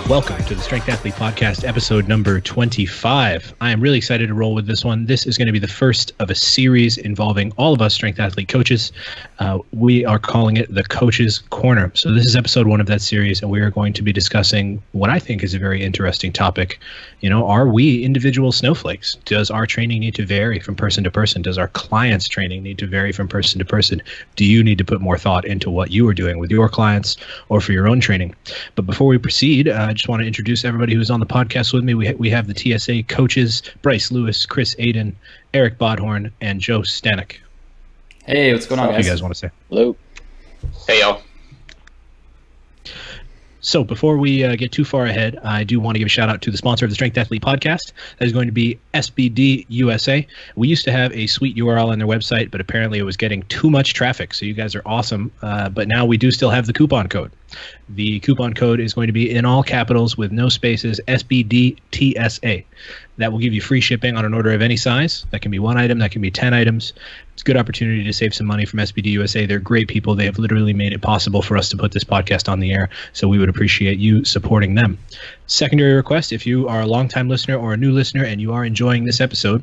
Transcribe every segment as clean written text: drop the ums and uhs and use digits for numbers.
Welcome to the Strength Athlete Podcast, episode number 25. I am really excited to roll with this one. This is going to be the first of a series involving all of us strength athlete coaches. We are calling it the Coach's Corner. So this is episode one of that series, and we are going to be discussing what I think is a very interesting topic. You know, are we individual snowflakes? Does our training need to vary from person to person? Does our clients' training need to vary from person to person? Do you need to put more thought into what you are doing with your clients or for your own training? But before we proceed, I just want to introduce everybody who's on the podcast with me. We have the TSA coaches, Bryce Lewis, Chris Aydin, Eric Bodhorn, and Joe Stanek. Hey, what's going on, guys? What do you guys want to say? Hello. Hey, y'all. So before we get too far ahead, I do want to give a shout out to the sponsor of the Strength Athlete Podcast. That is going to be SBD USA. We used to have a sweet URL on their website, but apparently it was getting too much traffic. So you guys are awesome. But now we do still have the coupon code. The coupon code is going to be in all capitals with no spaces, SBDTSA. That will give you free shipping on an order of any size. That can be 1 item, that can be 10 items. It's a good opportunity to save some money from SBD USA. They're great people. They have literally made it possible for us to put this podcast on the air, so we would appreciate you supporting them. Secondary request, if you are a longtime listener or a new listener and you are enjoying this episode,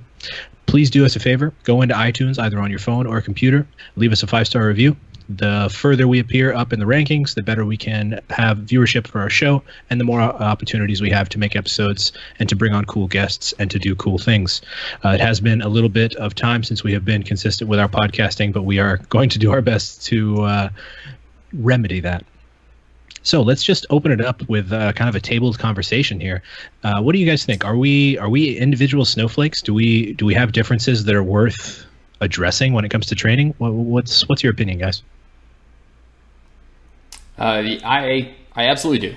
please do us a favor. Go into iTunes, either on your phone or computer. Leave us a 5-star review. The further we appear up in the rankings, the better we can have viewership for our show, and the more opportunities we have to make episodes and to bring on cool guests and to do cool things. It has been a little bit of time since we have been consistent with our podcasting, but we are going to do our best to remedy that. So let's just open it up with kind of a tabled conversation here. What do you guys think? Are we individual snowflakes? Do we have differences that are worth addressing when it comes to training? What's your opinion, guys? I absolutely do.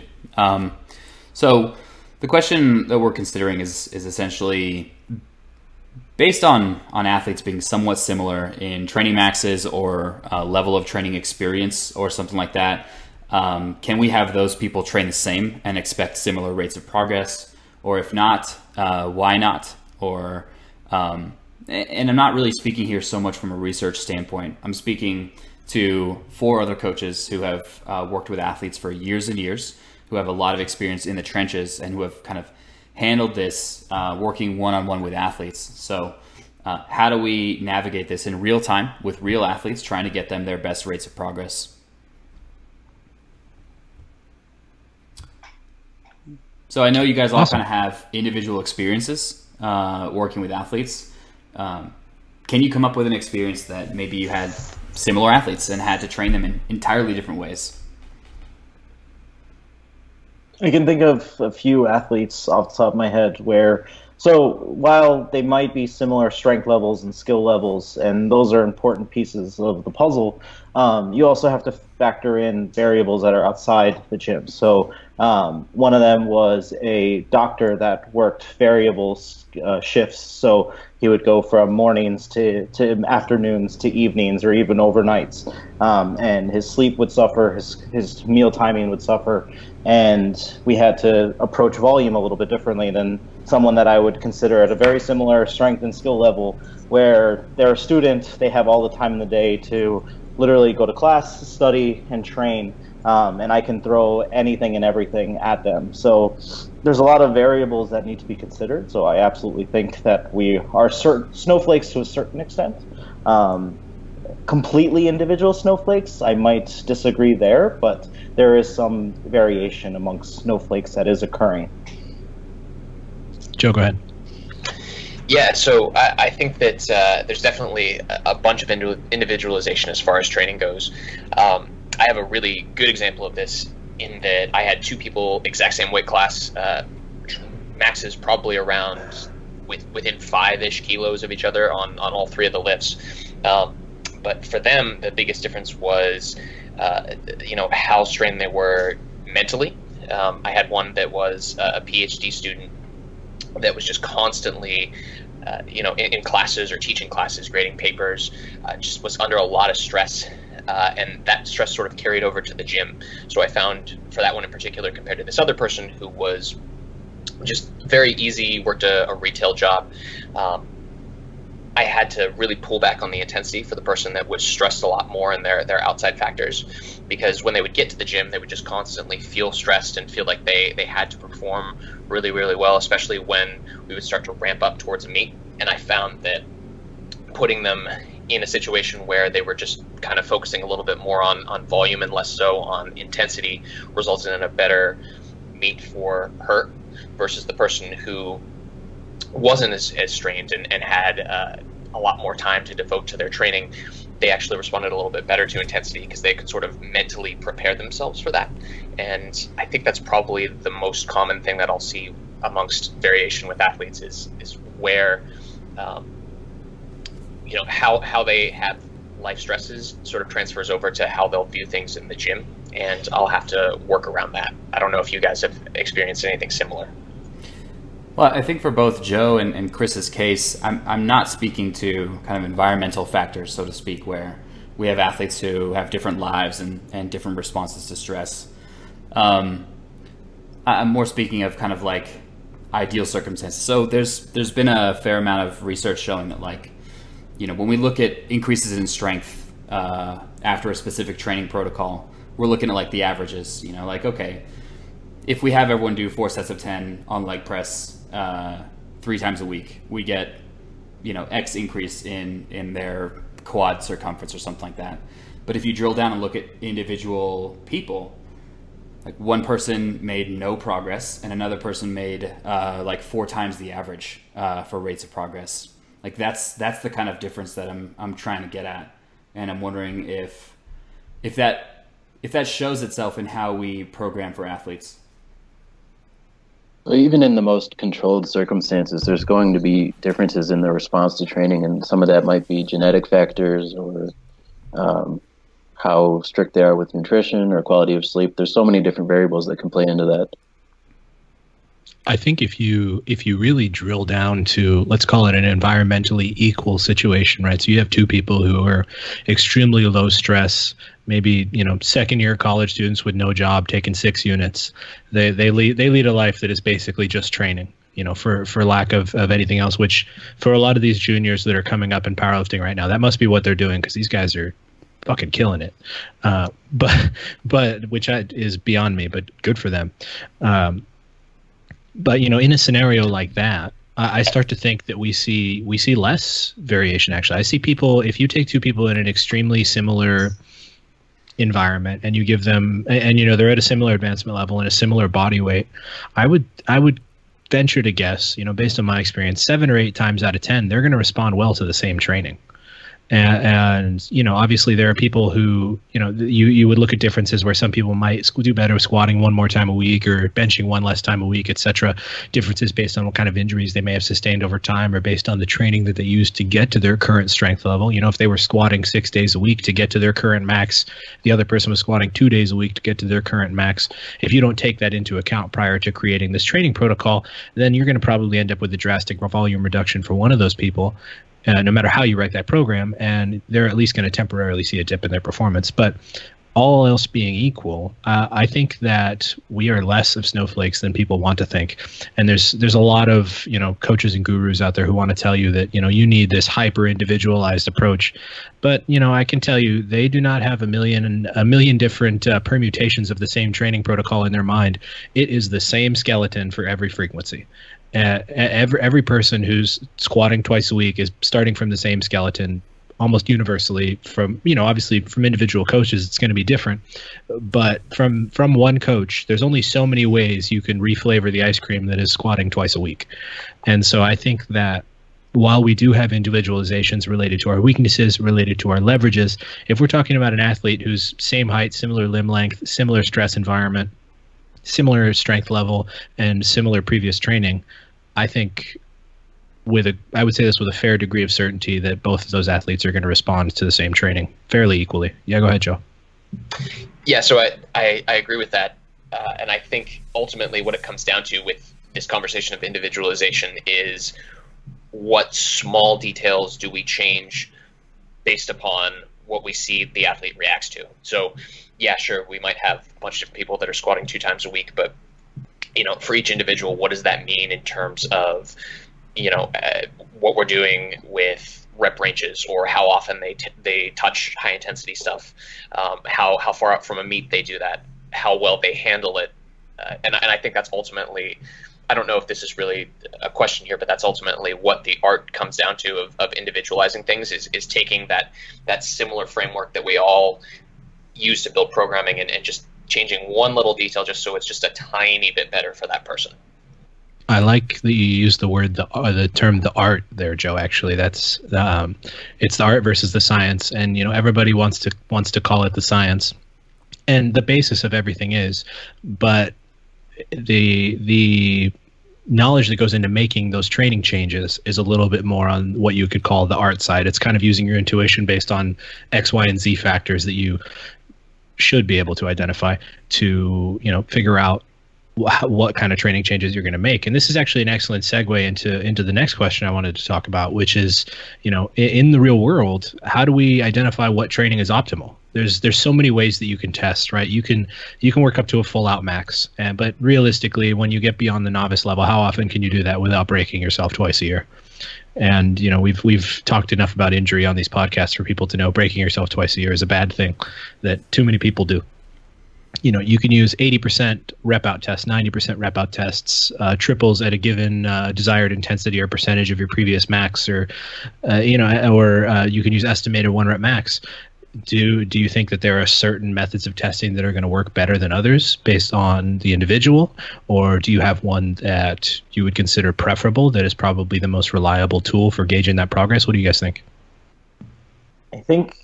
So the question that we're considering is essentially based on athletes being somewhat similar in training maxes or level of training experience or something like that. Can we have those people train the same and expect similar rates of progress? Or if not, why not? Or and I'm not really speaking here so much from a research standpoint. I'm speaking to 4 other coaches who have worked with athletes for years and years, who have a lot of experience in the trenches and who have kind of handled this working one-on-one with athletes. So how do we navigate this in real time with real athletes, trying to get them their best rates of progress? So I know you guys all kind of have individual experiences working with athletes. Can you come up with an experience that maybe you had similar athletes and had to train them in entirely different ways? I can think of a few athletes off the top of my head where, so while they might be similar strength levels and skill levels, and those are important pieces of the puzzle, you also have to factor in variables that are outside the gym. So one of them was a doctor that worked variable shifts. So he would go from mornings to afternoons to evenings or even overnights. And his sleep would suffer, his meal timing would suffer. And we had to approach volume a little bit differently than someone that I would consider at a very similar strength and skill level, where they're a student, they have all the time in the day to literally go to class, study, and train. And I can throw anything and everything at them. So there's a lot of variables that need to be considered. So I absolutely think that we are snowflakes to a certain extent. Completely individual snowflakes, I might disagree there, but there is some variation amongst snowflakes that is occurring. Joe, go ahead. Yeah, so I think that there's definitely a bunch of individualization as far as training goes. I have a really good example of this in that I had 2 people, exact same weight class, maxes probably around within 5-ish kilos of each other on all 3 of the lifts. But for them, the biggest difference was, how strained they were mentally. I had one that was a PhD student that was just constantly, in classes or teaching classes, grading papers, just was under a lot of stress. And that stress sort of carried over to the gym. So I found for that one in particular, compared to this other person who was just very easy, worked a retail job, I had to really pull back on the intensity for the person that was stressed a lot more in their outside factors, because when they would get to the gym, they would just constantly feel stressed and feel like they had to perform really, really well, especially when we would start to ramp up towards a meet. And I found that putting them in a situation where they were just kind of focusing a little bit more on volume and less so on intensity resulted in a better meet for her versus the person who wasn't as strained and had a lot more time to devote to their training. They actually responded a little bit better to intensity because they could sort of mentally prepare themselves for that. And I think that's probably the most common thing that I'll see amongst variation with athletes is where, how they have life stresses sort of transfers over to how they'll view things in the gym. And I'll have to work around that. I don't know if you guys have experienced anything similar. Well, I think for both Joe and Chris's case, I'm not speaking to kind of environmental factors, so to speak, where we have athletes who have different lives and different responses to stress. I'm more speaking of kind of like ideal circumstances. So there's been a fair amount of research showing that, like, when we look at increases in strength after a specific training protocol, we're looking at like the averages. Like, okay, if we have everyone do 4 sets of 10 on leg press 3 times a week, we get X increase in their quad circumference or something like that. But if you drill down and look at individual people, like one person made no progress and another person made like 4 times the average for rates of progress. Like that's the kind of difference that I'm trying to get at, and I'm wondering if that shows itself in how we program for athletes. Even in the most controlled circumstances, there's going to be differences in the response to training, and some of that might be genetic factors or how strict they are with nutrition or quality of sleep. There's so many different variables that can play into that. I think if you really drill down to, let's call it an environmentally equal situation, right? So you have 2 people who are extremely low stress, maybe second year college students with no job, taking 6 units. They lead a life that is basically just training, for lack of anything else. Which for a lot of these juniors that are coming up in powerlifting right now, that must be what they're doing, because these guys are fucking killing it. But which is beyond me, but good for them. But in a scenario like that, I start to think that we see less variation. Actually, I see people. If you take 2 people in an extremely similar environment and you give them, and they're at a similar advancement level and a similar body weight, I would venture to guess, based on my experience, 7 or 8 times out of 10, they're going to respond well to the same training. And obviously there are people who, you would look at differences where some people might do better squatting 1 more time a week or benching 1 less time a week, etc. Differences based on what kind of injuries they may have sustained over time, or based on the training that they used to get to their current strength level. If they were squatting 6 days a week to get to their current max, the other person was squatting 2 days a week to get to their current max. If you don't take that into account prior to creating this training protocol, then you're going to probably end up with a drastic volume reduction for one of those people. No matter how you write that program, and they're at least going to temporarily see a dip in their performance. But all else being equal, I think that we are less of snowflakes than people want to think. And there's a lot of coaches and gurus out there who want to tell you that you need this hyper individualized approach. But I can tell you they do not have a million different permutations of the same training protocol in their mind. It is the same skeleton for every frequency. Every person who's squatting twice a week is starting from the same skeleton almost universally. From obviously from individual coaches it's going to be different, but from one coach there's only so many ways you can reflavor the ice cream that is squatting twice a week. And so I think that while we do have individualizations related to our weaknesses, related to our leverages, if we're talking about an athlete who's same height, similar limb length, similar stress environment, similar strength level, and similar previous training, I think I would say this with a fair degree of certainty that both of those athletes are going to respond to the same training fairly equally. Yeah, go ahead, Joe. Yeah, so I agree with that. And I think ultimately what it comes down to with this conversation of individualization is what small details do we change based upon what we see the athlete reacts to. So yeah, sure, we might have a bunch of different people that are squatting 2 times a week, but for each individual, what does that mean in terms of what we're doing with rep ranges, or how often they touch high intensity stuff, how far up from a meet they do that, how well they handle it, and I think that's ultimately, I don't know if this is really a question here, but that's ultimately what the art comes down to of individualizing things, is taking that similar framework that we all use to build programming and just changing one little detail just so it's just a tiny bit better for that person. I like that you use the term the art there, Joe. Actually, that's it's the art versus the science, and everybody wants to call it the science, and the basis of everything is, but the knowledge that goes into making those training changes is a little bit more on what you could call the art side. It's kind of using your intuition based on X, Y, and Z factors that you should be able to identify to figure out what kind of training changes you're going to make. And this is actually an excellent segue into the next question I wanted to talk about, which is, in the real world, how do we identify what training is optimal? There's so many ways that you can test, right? You can work up to a full out max, but realistically, when you get beyond the novice level, how often can you do that without breaking yourself twice a year? And we've talked enough about injury on these podcasts for people to know breaking yourself twice a year is a bad thing that too many people do. You can use 80% rep out tests, 90% rep out tests, triples at a given desired intensity or percentage of your previous max, or you can use estimated 1 rep max. Do you think that there are certain methods of testing that are going to work better than others based on the individual, or do you have one that you would consider preferable that is probably the most reliable tool for gauging that progress? What do you guys think? I think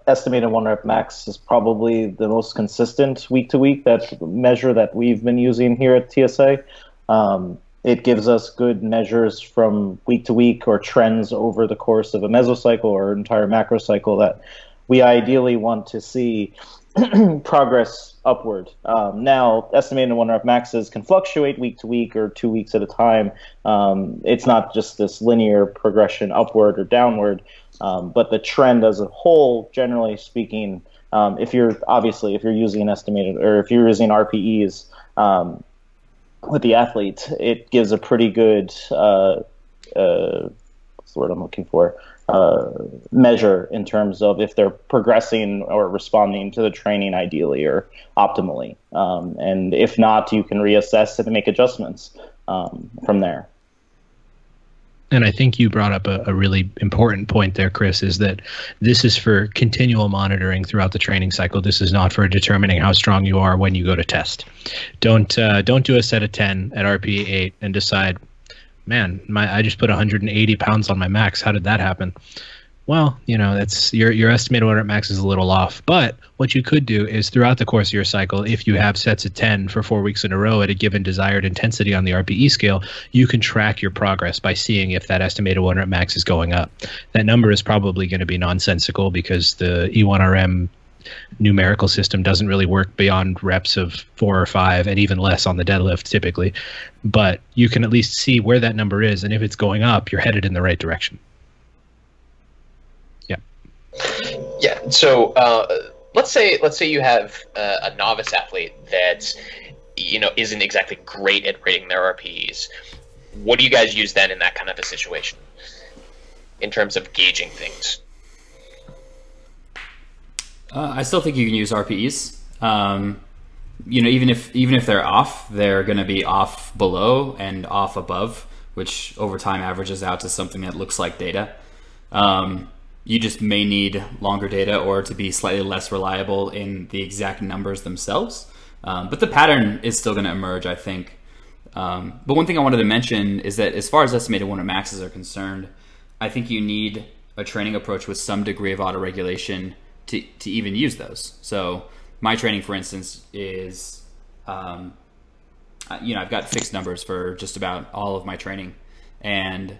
estimated 1 rep max is probably the most consistent week to week measure that we've been using here at TSA. It gives us good measures from week to week or trends over the course of a mesocycle or entire macro cycle that we ideally want to see progress upward. Now, estimated 1 rep maxes can fluctuate week to week or 2 weeks at a time. It's not just this linear progression upward or downward, but the trend as a whole, generally speaking, if you're using estimated, or if you're using RPEs with the athlete, it gives a pretty good what's the word I'm looking for, measure in terms of if they're progressing or responding to the training ideally or optimally. And if not, you can reassess and make adjustments from there. And I think you brought up a really important point there, Chris, is that this is for continual monitoring throughout the training cycle. This is not for determining how strong you are when you go to test. Don't do a set of 10 at RPE 8 and decide, man, I just put 180 pounds on my max. How did that happen? Well, that's your estimated 1 rep max is a little off. But what you could do is throughout the course of your cycle, if you have sets of 10 for 4 weeks in a row at a given desired intensity on the RPE scale, you can track your progress by seeing if that estimated 1 rep max is going up. That number is probably going to be nonsensical because the E1RM numerical system doesn't really work beyond reps of 4 or 5 and even less on the deadlift typically. But you can at least see where that number is, and if it's going up, you're headed in the right direction. Yeah. So let's say you have a novice athlete that isn't exactly great at rating their RPEs. What do you guys use then in that kind of a situation in terms of gauging things? I still think you can use RPEs. Even if they're off, they're going to be off below and off above, which over time averages out to something that looks like data. You just may need longer data or to be slightly less reliable in the exact numbers themselves. But the pattern is still going to emerge, I think. But one thing I wanted to mention is that as far as estimated 1 rep maxes are concerned, I think you need a training approach with some degree of autoregulation to even use those. So my training, for instance, is, I've got fixed numbers for just about all of my training. And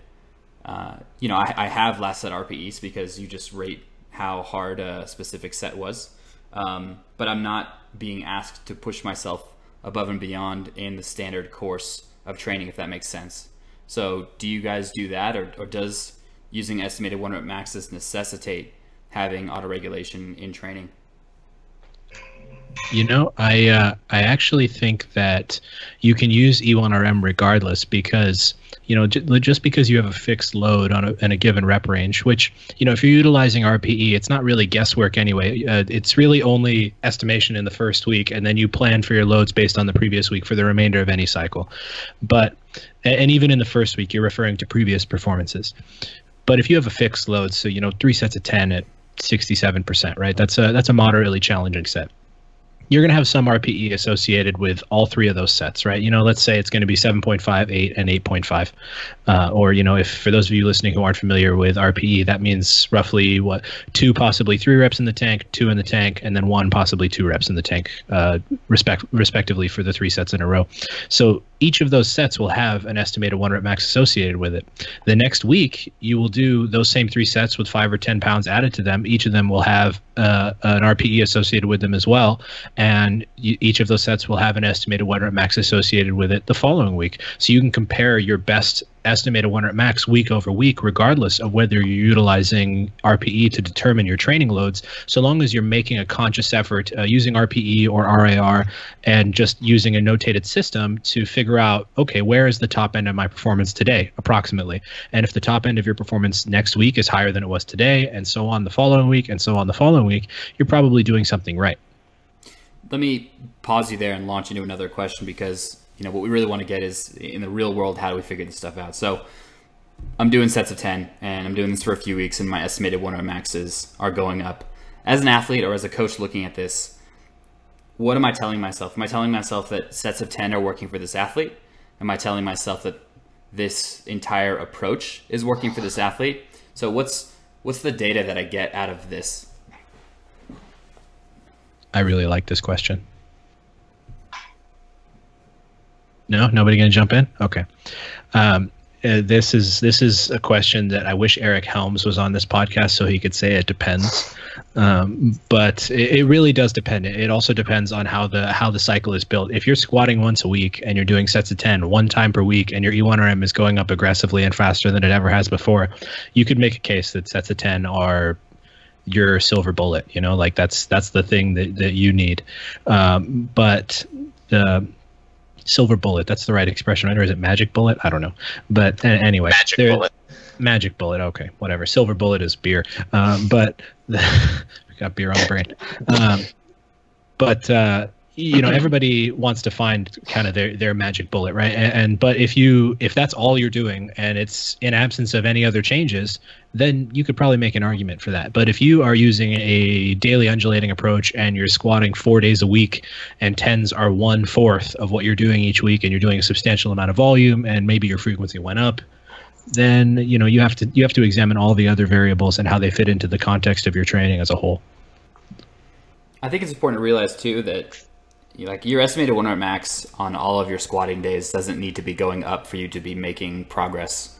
I have last set RPEs because you just rate how hard a specific set was. But I'm not being asked to push myself above and beyond in the standard course of training, if that makes sense. So do you guys do that, or does using estimated 1 rep maxes necessitate having autoregulation in training? I actually think that you can use E1RM regardless because, just because you have a fixed load on a given rep range, which, if you're utilizing RPE, it's not really guesswork anyway. It's really only estimation in the first week, and then you plan for your loads based on the previous week for the remainder of any cycle. And even in the first week, you're referring to previous performances. But if you have a fixed load, so 3 sets of 10 at 67%, right? That's a moderately challenging set. You're going to have some RPE associated with all three of those sets, right? Let's say it's going to be 7.5, 8, and 8.5. Or, if for those of you listening who aren't familiar with RPE, that means roughly 2, possibly 3 reps in the tank, 2 in the tank, and then 1, possibly 2 reps in the tank, respectively for the 3 sets in a row. So each of those sets will have an estimated 1 rep max associated with it. The next week, you will do those same 3 sets with 5 or 10 pounds added to them. Each of them will have an RPE associated with them as well. And each of those sets will have an estimated 1 rep max associated with it the following week. So you can compare your best estimated 1 rep max week over week, regardless of whether you're utilizing RPE to determine your training loads, so long as you're making a conscious effort using RPE or RAR and just using a notated system to figure out, okay, where is the top end of my performance today, approximately? And if the top end of your performance next week is higher than it was today, and so on the following week, and so on the following week, you're probably doing something right. Let me pause you there and launch into another question, because what we really want to get is, in the real world, how do we figure this stuff out? So I'm doing sets of 10, and I'm doing this for a few weeks, and my estimated 1 rep maxes are going up. As an athlete or as a coach looking at this, what am I telling myself? Am I telling myself that sets of 10 are working for this athlete? Am I telling myself that this entire approach is working for this athlete? So what's the data that I get out of this? I really like this question. No, nobody going to jump in? Okay. This is a question that I wish Eric Helms was on this podcast so he could say it depends. But it really does depend. It also depends on how the cycle is built. If you're squatting once a week and you're doing sets of 10 one time per week, and your E1RM is going up aggressively and faster than it ever has before, you could make a case that sets of 10 are your silver bullet. That's the thing that you need. But the silver bullet, that's the right expression, right? Or is it magic bullet? I don't know. But anyway, magic bullet. Okay, whatever. Silver bullet is beer. But we got beer on the brain. Everybody wants to find kind of their magic bullet, right? But if that's all you're doing and it's in absence of any other changes, then you could probably make an argument for that. But if you are using a daily undulating approach and you're squatting 4 days a week, and 10s are 1/4 of what you're doing each week, and you're doing a substantial amount of volume, and maybe your frequency went up, then you have to examine all the other variables and how they fit into the context of your training as a whole. I think it's important to realize too that your estimated 1 rep max on all of your squatting days doesn't need to be going up for you to be making progress.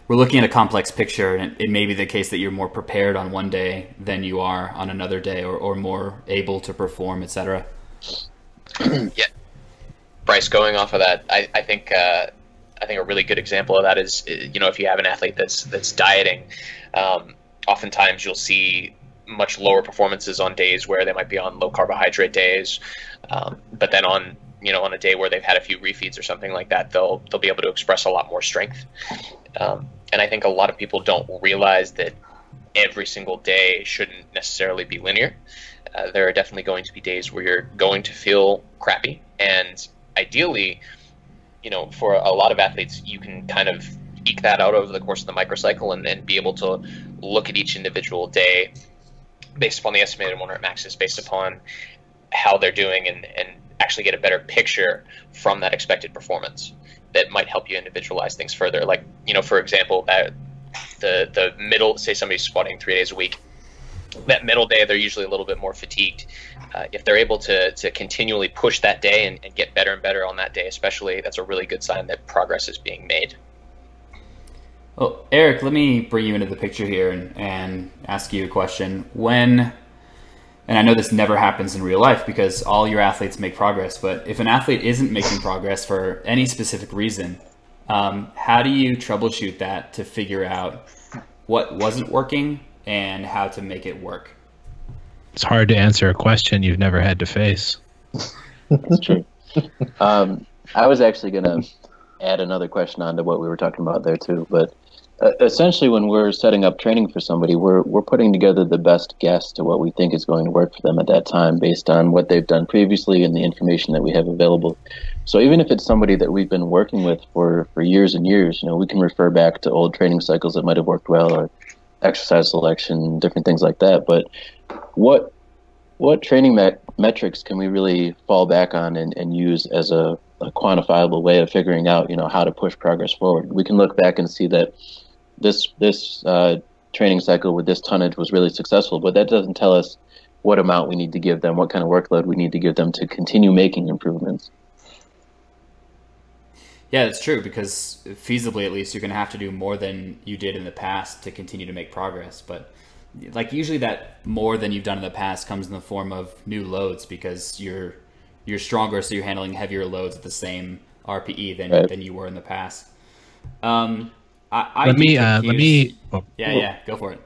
We're looking at a complex picture, and it may be the case that you're more prepared on one day than you are on another day, or more able to perform, etc. Yeah, Bryce, going off of that, I think a really good example of that is, if you have an athlete that's dieting, oftentimes you'll see much lower performances on days where they might be on low carbohydrate days, but then on a day where they've had a few refeeds or something like that, they'll be able to express a lot more strength. And I think a lot of people don't realize that every single day shouldn't necessarily be linear. There are definitely going to be days where you're going to feel crappy, and ideally, for a lot of athletes, you can kind of eke that out over the course of the microcycle, and then be able to look at each individual day based upon the estimated 1 rep maxes, based upon how they're doing, and actually get a better picture from that expected performance that might help you individualize things further. Like, for example, that the middle, say somebody's squatting 3 days a week, that middle day, they're usually a little bit more fatigued. If they're able to continually push that day and get better and better on that day, especially, that's a really good sign that progress is being made. Well, Eric, let me bring you into the picture here and ask you a question. And I know this never happens in real life because all your athletes make progress, but if an athlete isn't making progress for any specific reason, how do you troubleshoot that to figure out what wasn't working and how to make it work? It's hard to answer a question you've never had to face. That's true. I was actually going to add another question onto what we were talking about there too, but essentially when we're setting up training for somebody, we're putting together the best guess to what we think is going to work for them at that time based on what they've done previously and the information that we have available. So even if it's somebody that we've been working with for years and years, we can refer back to old training cycles that might have worked well, or exercise selection, different things like that. But what training metrics can we really fall back on and use as a quantifiable way of figuring out, how to push progress forward? We can look back and see that this training cycle with this tonnage was really successful, but that doesn't tell us what amount we need to give them, what kind of workload we need to give them to continue making improvements. Yeah, that's true, because feasibly, at least, you're going to have to do more than you did in the past to continue to make progress. But like usually that more than you've done in the past comes in the form of new loads, because you're stronger, so you're handling heavier loads at the same RPE than you were in the past. Let me. Go for it.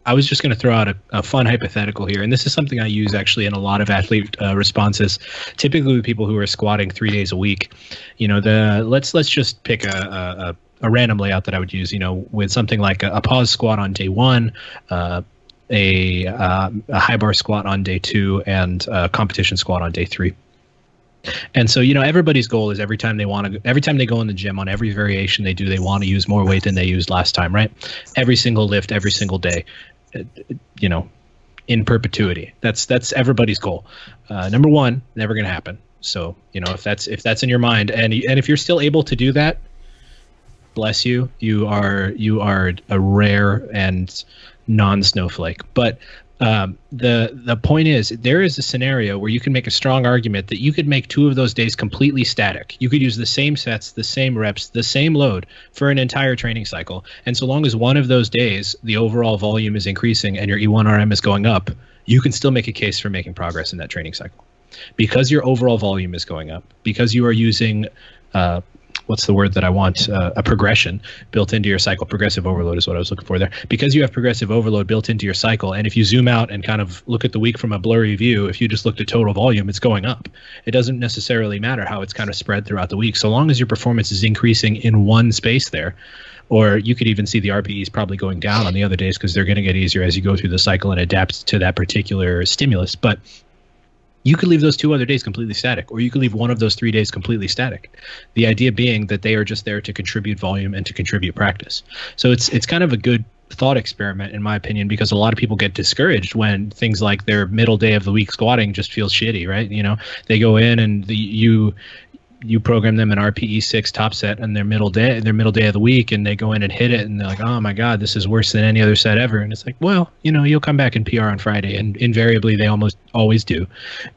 I was just going to throw out a fun hypothetical here, and this is something I use actually in a lot of athlete responses, typically with people who are squatting 3 days a week. Let's just pick a random layout that I would use. With something like a pause squat on day 1, a high bar squat on day 2, and a competition squat on day 3. And so, everybody's goal is every time they go in the gym, on every variation they do, they want to use more weight than they used last time, right? Every single lift, every single day, in perpetuity. That's everybody's goal. Number one, never going to happen. So, if that's in your mind, and if you're still able to do that, bless you. You are a rare and non-snowflake. But the point is, there is a scenario where you can make a strong argument that you could make 2 of those days completely static. You could use the same sets, the same reps, the same load for an entire training cycle. And so long as one of those days, the overall volume is increasing and your E1RM is going up, you can still make a case for making progress in that training cycle. Because your overall volume is going up, because you are using what's the word that I want? A progression built into your cycle. Progressive overload is what I was looking for there. Because you have progressive overload built into your cycle, and if you zoom out and kind of look at the week from a blurry view, if you just looked at total volume, it's going up. It doesn't necessarily matter how it's kind of spread throughout the week, so long as your performance is increasing in one space there. Or you could even see the RPEs probably going down on the other days because they're going to get easier as you go through the cycle and adapt to that particular stimulus. But you could leave those 2 other days completely static, or you could leave one of those 3 days completely static. The idea being that they are just there to contribute volume and to contribute practice. So it's kind of a good thought experiment, in my opinion, because a lot of people get discouraged when things like their middle day of the week squatting just feels shitty, right? They go in and you program them an RPE 6 top set on their middle day of the week, and they go in and hit it, and they're like, oh my God, this is worse than any other set ever. And it's like, well, you'll come back and PR on Friday, and invariably they almost always do.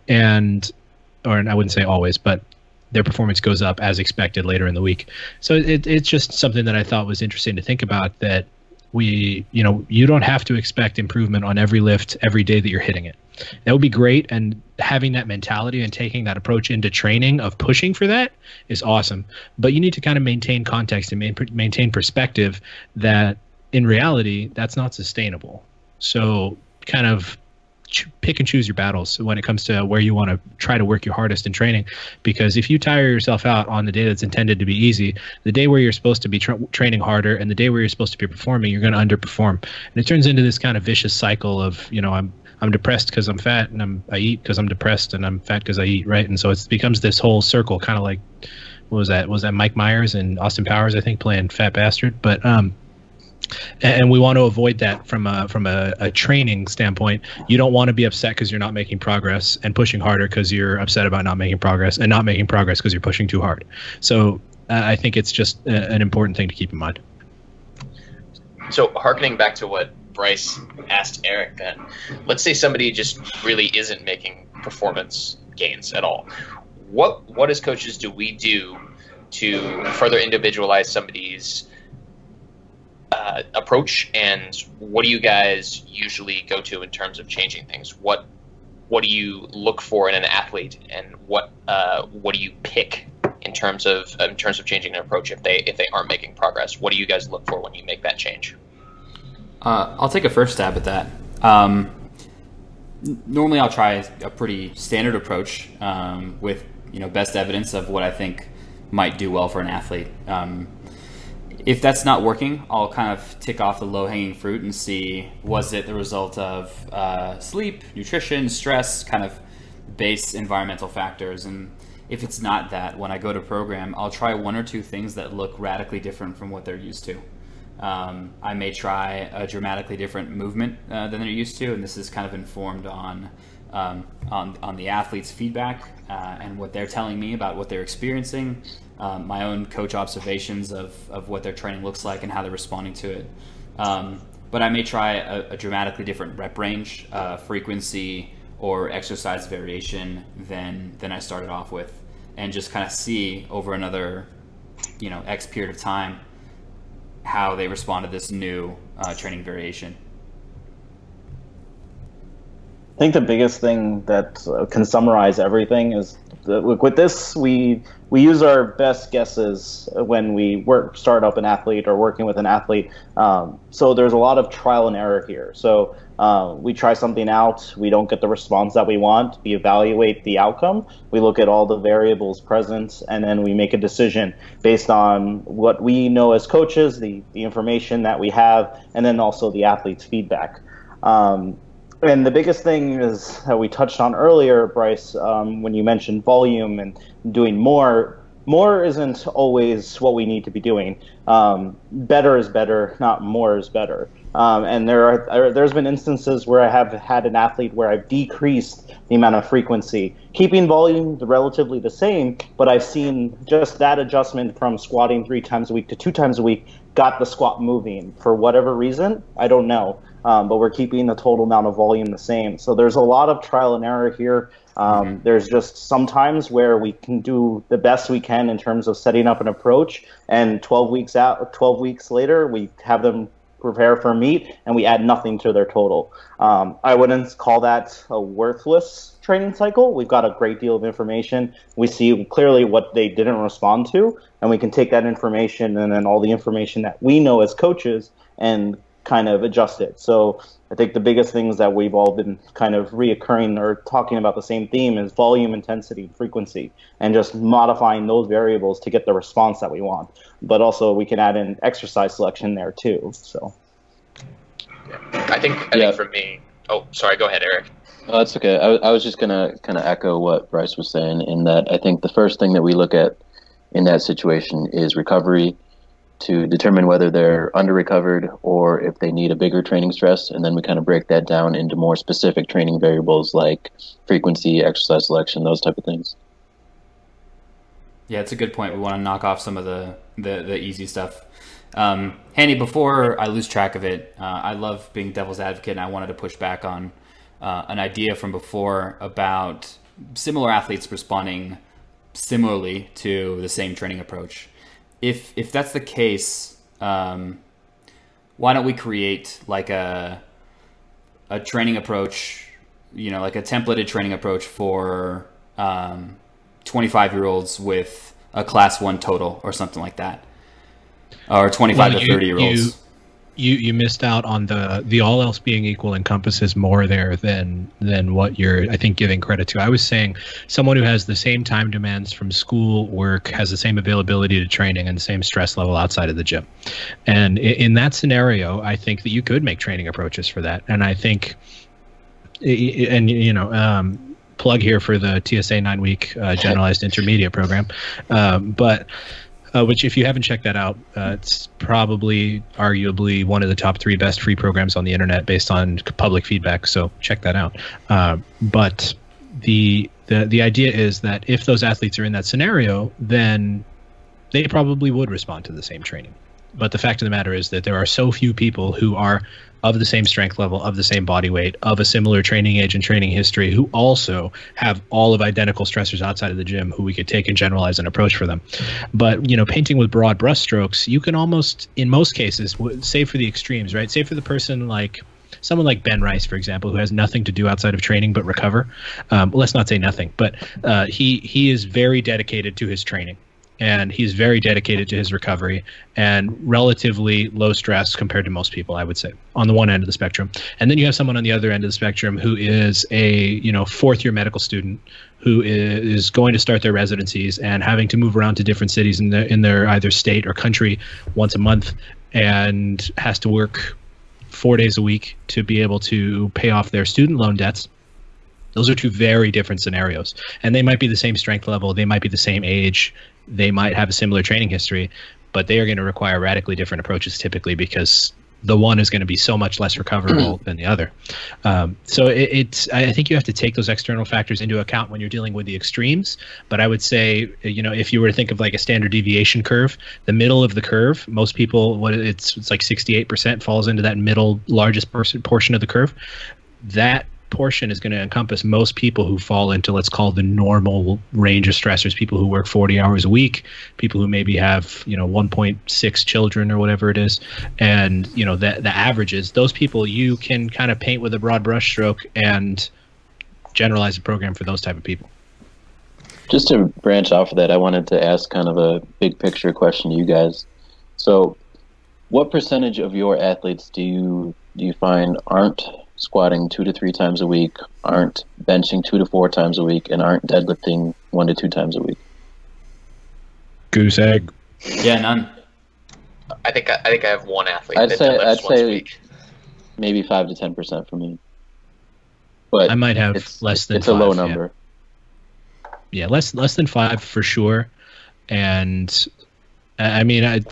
Or I wouldn't say always, but their performance goes up as expected later in the week. So it's just something that I thought was interesting to think about, that you don't have to expect improvement on every lift every day that you're hitting it. That would be great, and having that mentality and taking that approach into training of pushing for that is awesome. But you need to kind of maintain context and maintain perspective that in reality, that's not sustainable. So kind of pick and choose your battles when it comes to where you want to try to work your hardest in training, because if you tire yourself out on the day that's intended to be easy, the day where you're supposed to be training harder and the day where you're supposed to be performing, you're going to underperform. And it turns into this kind of vicious cycle of, I'm depressed because I'm fat, and I eat because I'm depressed, and I'm fat because I eat, right? And so it becomes this whole circle, kind of like, what was that? Was that Mike Myers and Austin Powers, I think, playing Fat Bastard? But and we want to avoid that from a training standpoint. You don't want to be upset because you're not making progress, and pushing harder because you're upset about not making progress, and not making progress because you're pushing too hard. So I think it's just an important thing to keep in mind. So harkening back to what Bryce asked Eric, then let's say somebody just really isn't making performance gains at all. What as coaches do we do to further individualize somebody's approach, and what do you guys usually go to in terms of changing things? What do you look for in an athlete, and what do you pick in terms of changing an approach if they aren't making progress? What do you guys look for when you make that change? I'll take a first stab at that. normally I'll try a pretty standard approach with best evidence of what I think might do well for an athlete. If that's not working, I'll kind of tick off the low-hanging fruit and see, was it the result of sleep, nutrition, stress, kind of base environmental factors. And if it's not that, when I go to program, I'll try one or two things that look radically different from what they're used to. I may try a dramatically different movement than they're used to, and this is kind of informed on the athlete's feedback and what they're telling me about what they're experiencing, my own coach observations of what their training looks like and how they're responding to it. But I may try a dramatically different rep range, frequency, or exercise variation than I started off with, and just kind of see over another X period of time how they respond to this new training variation. I think the biggest thing that can summarize everything is that with this, we use our best guesses when we start up an athlete or working with an athlete. So there's a lot of trial and error here. So we try something out, we don't get the response that we want, we evaluate the outcome, we look at all the variables present, and then we make a decision based on what we know as coaches, the information that we have, and then also the athlete's feedback. And the biggest thing is that we touched on earlier, Bryce, when you mentioned volume and doing more. More isn't always what we need to be doing. Better is better, not more is better. And there's been instances where I have had an athlete where I've decreased the amount of frequency, keeping volume relatively the same, but I've seen just that adjustment from squatting 3 times a week to 2 times a week got the squat moving for whatever reason. I don't know. But we're keeping the total amount of volume the same. So there's a lot of trial and error here. There's just some times where we can do the best we can in terms of setting up an approach, and 12 weeks later, we have them prepare for a meet and we add nothing to their total. I wouldn't call that a worthless training cycle. We've got a great deal of information. We see clearly what they didn't respond to, and we can take that information and then all the information that we know as coaches and kind of adjust it. So I think the biggest things that we've all been kind of reoccurring or talking about the same theme is volume, intensity, frequency, and just modifying those variables to get the response that we want. But also we can add in exercise selection there too. So yeah. I think for me, oh, sorry, go ahead, Eric. Oh, that's okay. I was just gonna kind of echo what Bryce was saying, in that I think the first thing that we look at in that situation is recovery, to determine whether they're under-recovered or if they need a bigger training stress, and then we kind of break that down into more specific training variables like frequency, exercise selection, those type of things. Yeah, it's a good point. We want to knock off some of the easy stuff. Hani, before I lose track of it, I love being devil's advocate, and I wanted to push back on an idea from before about similar athletes responding similarly to the same training approach. If that's the case, why don't we create like a training approach, like a templated training approach for 25-year-olds with a class 1 total or something like that, or 25 to 30-year-olds. You missed out on the all else being equal encompasses more there than what you're, I think, giving credit to. I was saying someone who has the same time demands from school, work, has the same availability to training and the same stress level outside of the gym. And in that scenario, I think that you could make training approaches for that. And I think, plug here for the TSA 9-week generalized intermediate program. Which, if you haven't checked that out, it's probably arguably one of the top 3 best free programs on the internet based on public feedback. So check that out. But the idea is that if those athletes are in that scenario, then they probably would respond to the same training. But the fact of the matter is that there are so few people who are of the same strength level, of the same body weight, of a similar training age and training history, who also have all of identical stressors outside of the gym, who we could take and generalize an approach for them. But, painting with broad brushstrokes, you can almost, in most cases, save for the extremes, right? Save for the person like someone like Ben Rice, for example, who has nothing to do outside of training but recover. Let's not say nothing, but he is very dedicated to his training. and he's very dedicated to his recovery and relatively low stress compared to most people, I would say, on the one end of the spectrum. And then you have someone on the other end of the spectrum who is a fourth-year medical student who is going to start their residencies and having to move around to different cities in their either state or country once a month, and has to work 4 days a week to be able to pay off their student loan debts. Those are two very different scenarios, and they might be the same strength level, they might be the same age, they might have a similar training history, but they are going to require radically different approaches typically, because the one is going to be so much less recoverable than the other. So I think you have to take those external factors into account when you're dealing with the extremes. But I would say, if you were to think of like a standard deviation curve, the middle of the curve, most people, it's like 68% falls into that middle largest portion of the curve. That portion is going to encompass most people who fall into, let's call, the normal range of stressors, people who work 40 hours a week, people who maybe have 1.6 children or whatever it is, and the averages. Those people you can kind of paint with a broad brush stroke and generalize a program for those type of people. Just to branch off of that, I wanted to ask kind of a big picture question to you guys. So what percentage of your athletes do you find aren't squatting 2 to 3 times a week, aren't benching 2 to 4 times a week, and aren't deadlifting 1 to 2 times a week? Goose egg. Yeah, none. I think I have one athlete I'd that say deadlifts once a week. Maybe 5 to 10% for me. But I might have less than it's 5, a low number. Yeah, less than 5 for sure. And I mean,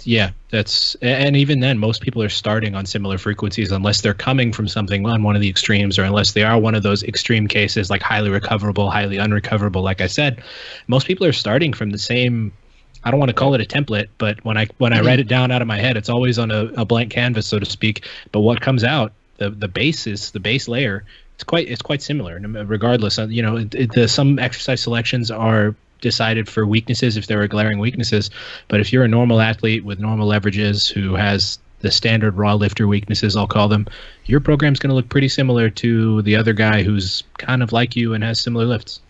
that's, and even then, most people are starting on similar frequencies unless they're coming from something on one of the extremes, or unless they are one of those extreme cases like highly recoverable, highly unrecoverable. Like I said, most people are starting from the same. I don't want to call it a template, but when I write it down out of my head, it's always on a blank canvas, so to speak. But what comes out, the base layer, it's quite similar, regardless. Some exercise selections are decided for weaknesses if there are glaring weaknesses, but if you're a normal athlete with normal leverages who has the standard raw lifter weaknesses, I'll call them, your program's going to look pretty similar to the other guy who's kind of like you and has similar lifts.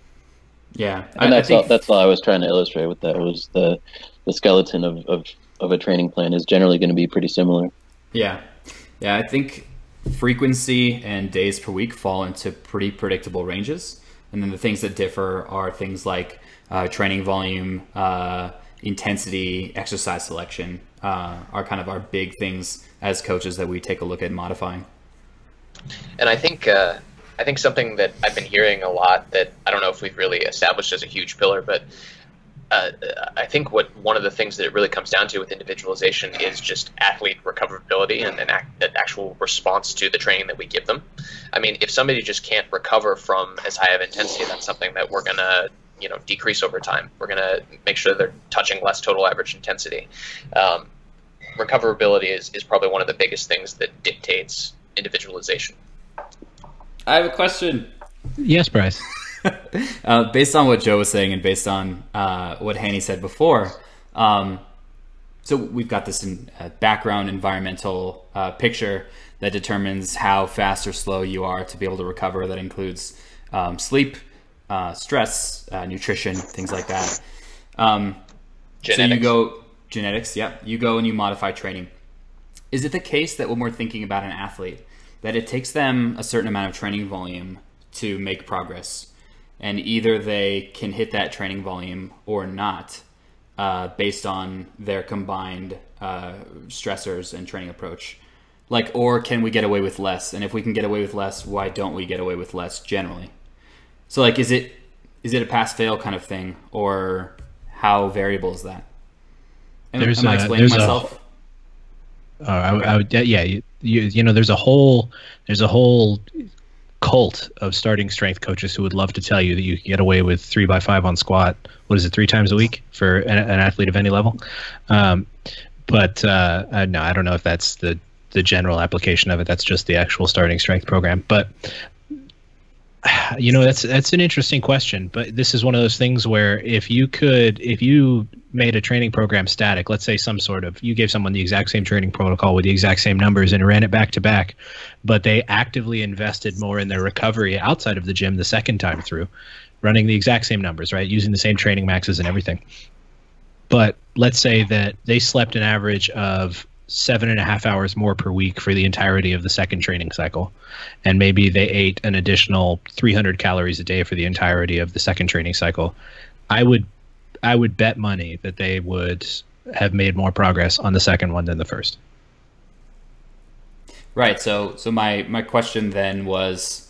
Yeah, and that's all I was trying to illustrate with that, was the skeleton of a training plan is generally going to be pretty similar. Yeah, I think frequency and days per week fall into pretty predictable ranges, and then the things that differ are things like training volume, intensity, exercise selection are kind of our big things as coaches that we take a look at modifying. And I think something that I've been hearing a lot that I don't know if we've really established as a huge pillar, but I think one of the things that it really comes down to with individualization is just athlete recoverability and an actual response to the training that we give them. I mean, if somebody just can't recover from as high of intensity, that's something that we're going to decrease over time. We're going to make sure they're touching less total average intensity. Recoverability is probably one of the biggest things that dictates individualization. I have a question. Yes, Bryce. Based on what Joe was saying and based on what Hani said before, so we've got this background environmental picture that determines how fast or slow you are to be able to recover. That includes sleep, stress, nutrition, things like that. Genetics. So you go genetics. Yep. You go and you modify training. Is it the case that when we're thinking about an athlete, that it takes them a certain amount of training volume to make progress, and either they can hit that training volume or not, based on their combined stressors and training approach? Or can we get away with less? And if we can get away with less, why don't we get away with less generally? So is it a pass-fail kind of thing, or how variable is that? Am I explaining myself? There's a whole cult of starting strength coaches who would love to tell you that you can get away with 3x5 on squat. What is it, 3 times a week for an athlete of any level? No, I don't know if that's the general application of it. That's just the actual starting strength program. But that's an interesting question. But this is one of those things where if you made a training program static, let's say you gave someone the exact same training protocol with the exact same numbers and ran it back to back, but they actively invested more in their recovery outside of the gym the second time through, running the exact same numbers, right? Using the same training maxes and everything. but let's say that they slept an average of 7.5 hours more per week for the entirety of the second training cycle, and maybe they ate an additional 300 calories a day for the entirety of the second training cycle. I would bet money that they would have made more progress on the second one than the first. Right. So my question then was,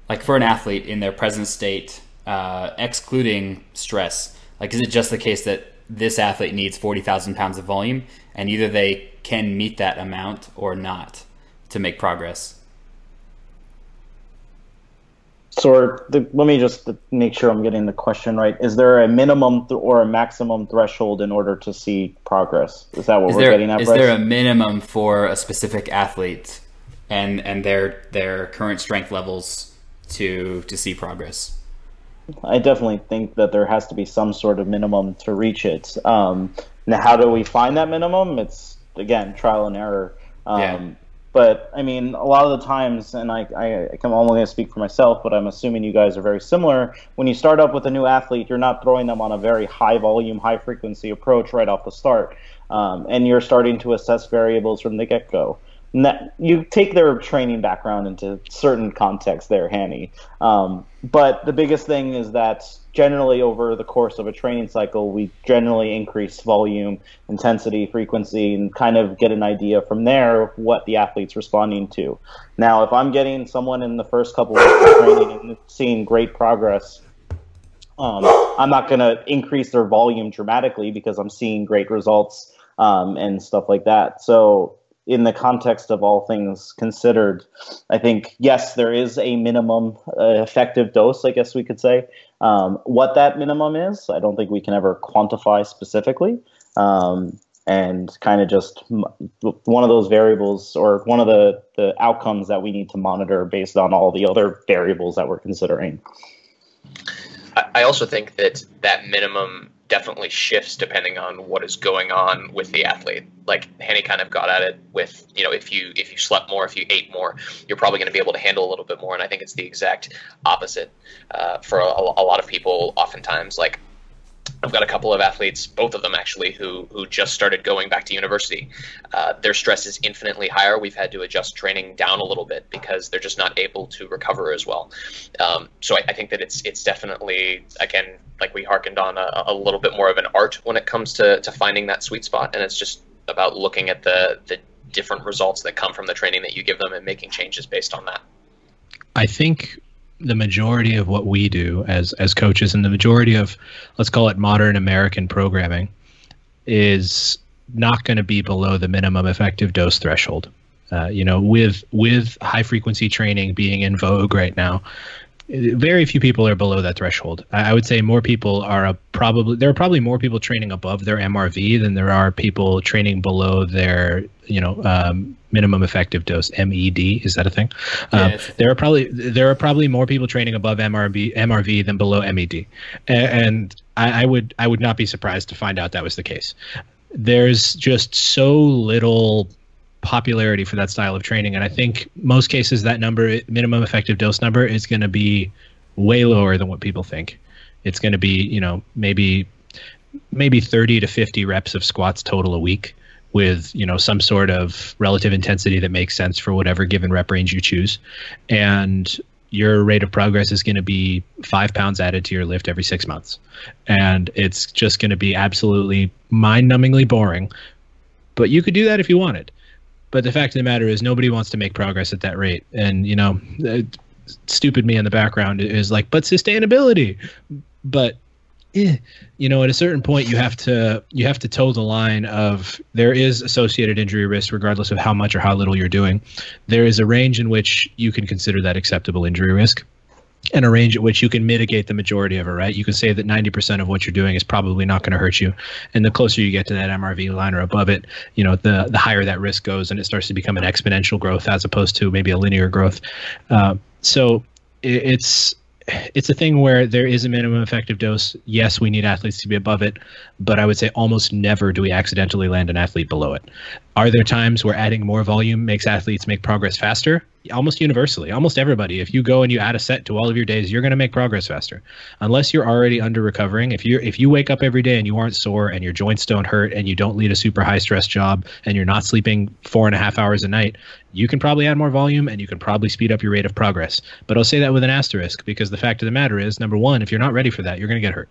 like, for an athlete in their present state, excluding stress, like, is it just the case that this athlete needs 40,000 pounds of volume, and either they can meet that amount or not to make progress? So let me just make sure I'm getting the question right. Is there a minimum or a maximum threshold in order to see progress? Is that what we're getting at, Bryce? Is there a minimum for a specific athlete and their current strength levels to see progress? I definitely think that there has to be some sort of minimum to reach it. Now, how do we find that minimum? It's, again, trial and error. But I mean, a lot of the times, and I'm only going to speak for myself, but I'm assuming you guys are very similar. When you start up with a new athlete, you're not throwing them on a very high volume, high frequency approach right off the start. And you're starting to assess variables from the get-go. You take their training background into certain context there, Hani. But the biggest thing is that generally over the course of a training cycle, we generally increase volume, intensity, frequency, and kind of get an idea from there of what the athlete's responding to. Now, if I'm getting someone in the first couple of weeks of training and seeing great progress, I'm not going to increase their volume dramatically because I'm seeing great results and stuff like that. So in the context of all things considered, I think, yes, there is a minimum effective dose, I guess we could say. What that minimum is, I don't think we can ever quantify specifically. And kind of just one of those variables or one of the outcomes that we need to monitor based on all the other variables that we're considering. I also think that minimum definitely shifts depending on what is going on with the athlete. Like Hani kind of got at it with, if you slept more, if you ate more, you're probably going to be able to handle a little bit more. And I think it's the exact opposite for a lot of people. Oftentimes, like, I've got a couple of athletes, both of them actually, who just started going back to university. Their stress is infinitely higher. We've had to adjust training down a little bit because they're just not able to recover as well. So I think that it's definitely, again, like we hearkened on a little bit more of an art when it comes to finding that sweet spot. And it's just about looking at the different results that come from the training that you give them and making changes based on that. I think the majority of what we do as coaches, and the majority of, let's call it, modern American programming, is not going to be below the minimum effective dose threshold. With high frequency training being in vogue right now, very few people are below that threshold. I would say more people there are probably more people training above their MRV than there are people training below their, minimum effective dose, MED. Is that a thing? There are probably more people training above MRV than below MED. And I would not be surprised to find out that was the case. There's just so little popularity for that style of training, and I think most cases that number, minimum effective dose number, is going to be way lower than what people think. It's going to be, maybe 30 to 50 reps of squats total a week with, some sort of relative intensity that makes sense for whatever given rep range you choose. And your rate of progress is going to be 5 pounds added to your lift every 6 months. And it's just going to be absolutely mind-numbingly boring. But you could do that if you wanted. But the fact of the matter is nobody wants to make progress at that rate. And, stupid me in the background is like, but sustainability. But, at a certain point, you have to toe the line of, there is associated injury risk regardless of how much or how little you're doing. There is a range in which you can consider that acceptable injury risk, and a range at which you can mitigate the majority of it, right? You can say that 90% of what you're doing is probably not going to hurt you. And the closer you get to that MRV line or above it, the higher that risk goes, and it starts to become an exponential growth as opposed to maybe a linear growth. So it's a thing where there is a minimum effective dose. Yes, we need athletes to be above it, but I would say almost never do we accidentally land an athlete below it. Are there times where adding more volume makes athletes make progress faster? almost universally, almost everybody, if you go and you add a set to all of your days, you're going to make progress faster. Unless you're already under recovering. If you wake up every day and you aren't sore and your joints don't hurt and you don't lead a super high stress job and you're not sleeping 4.5 hours a night, you can probably add more volume and you can probably speed up your rate of progress. But I'll say that with an asterisk, because the fact of the matter is, number one, if you're not ready for that, you're going to get hurt.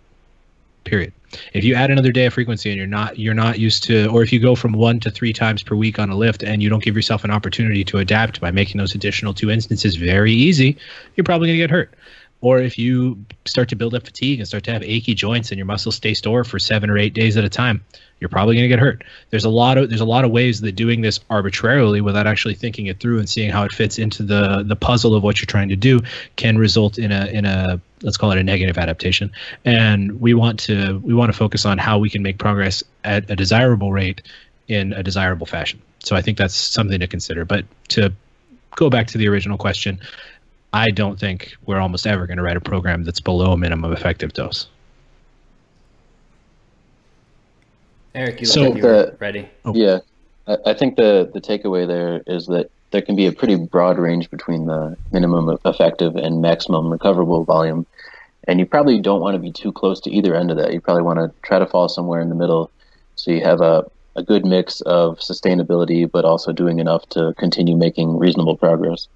Period. If you add another day of frequency and you're not used to, or if you go from 1 to 3 times per week on a lift and you don't give yourself an opportunity to adapt by making those additional 2 instances very easy, you're probably going to get hurt. Or if you start to build up fatigue and start to have achy joints and your muscles stay sore for 7 or 8 days at a time, you're probably going to get hurt. There's a lot of ways that doing this arbitrarily without actually thinking it through and seeing how it fits into the puzzle of what you're trying to do can result in a let's call it a negative adaptation. And we want to focus on how we can make progress at a desirable rate in a desirable fashion. So I think that's something to consider. But to go back to the original question, I don't think we're almost ever going to write a program that's below a minimum effective dose. Eric, you were ready. Oh. Yeah, I think the takeaway there is that there can be a pretty broad range between the minimum effective and maximum recoverable volume. And you probably don't want to be too close to either end of that. You probably want to try to fall somewhere in the middle so you have a good mix of sustainability, but also doing enough to continue making reasonable progress.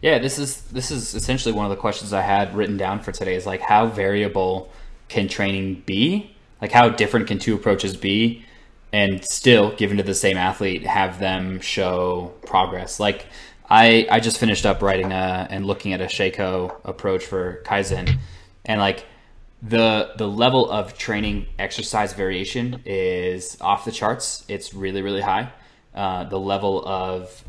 Yeah, this is essentially one of the questions I had written down for today, is like, how variable can training be? Like, how different can 2 approaches be and still, given to the same athlete, have them show progress? Like, I just finished up writing and looking at a Sheiko approach for Kaizen, and like the level of training exercise variation is off the charts. It's really, really high. The level of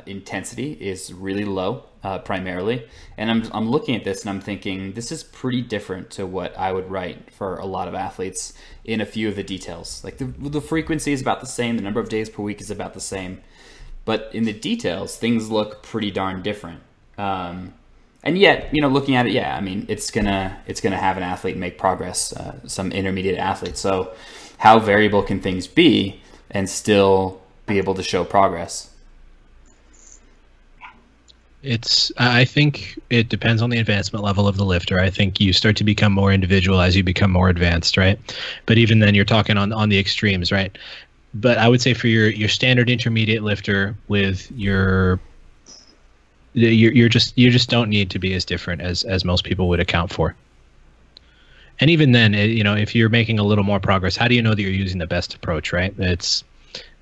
intensity is really low, primarily. And I'm looking at this and I'm thinking, this is pretty different to what I would write for a lot of athletes in a few of the details. Like the frequency is about the same, the number of days per week is about the same, but in the details, things look pretty darn different. And yet, looking at it, yeah, I mean, it's gonna have an athlete make progress, some intermediate athletes. So how variable can things be and still be able to show progress? I think it depends on the advancement level of the lifter. I think you start to become more individual as you become more advanced, right? But even then, you're talking on the extremes, right? But I would say for your standard intermediate lifter, with you just don't need to be as different as most people would account for. And even then, if you're making a little more progress, how do you know that you're using the best approach, right?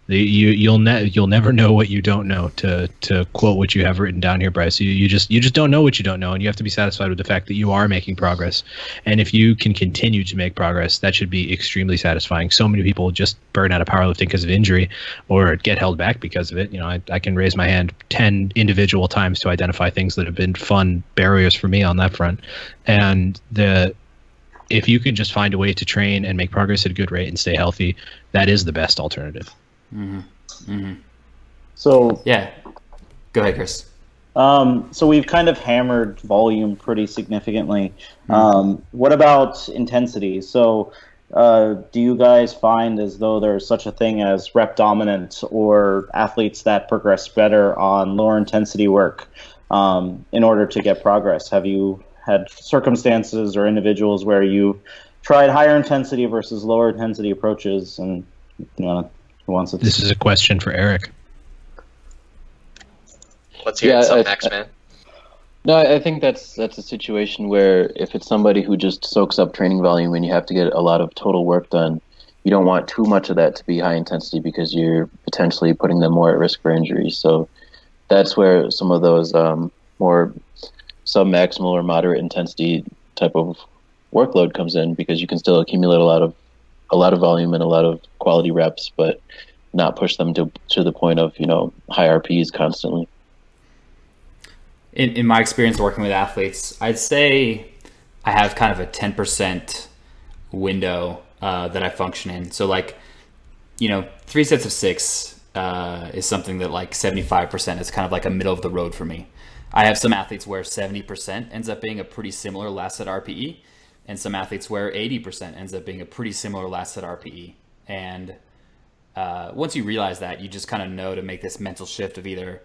You'll never know what you don't know, to quote what you have written down here, Bryce. You just don't know what you don't know, and you have to be satisfied with the fact that you are making progress. And if you can continue to make progress, that should be extremely satisfying. So many people just burn out of powerlifting because of injury or get held back because of it. I can raise my hand 10 individual times to identify things that have been fun barriers for me on that front. And if you can just find a way to train and make progress at a good rate and stay healthy, that is the best alternative. Mm-hmm. Mm-hmm. So yeah, go ahead, Chris. So we've kind of hammered volume pretty significantly. What about intensity? So do you guys find as though there's such a thing as rep dominant, or athletes that progress better on lower intensity work in order to get progress? Have you had circumstances or individuals where you tried higher intensity versus lower intensity approaches? And this is a question for Eric. Let's hear it, Max, man. No, I think that's a situation where if it's somebody who just soaks up training volume and you have to get a lot of total work done, you don't want too much of that to be high intensity because you're potentially putting them more at risk for injury. So that's where some of those more sub-maximal or moderate intensity type of workload comes in, because you can still accumulate a lot of volume and a lot of quality reps, but not push them to the point of high RPs constantly. In my experience working with athletes, I'd say I have kind of a 10% window that I function in. So 3 sets of 6 is something that 75% is kind of like a middle of the road for me. I have some athletes where 70% ends up being a pretty similar last set RPE, and some athletes where 80% ends up being a pretty similar last set RPE. And once you realize that, you just kind of know to make this mental shift of either,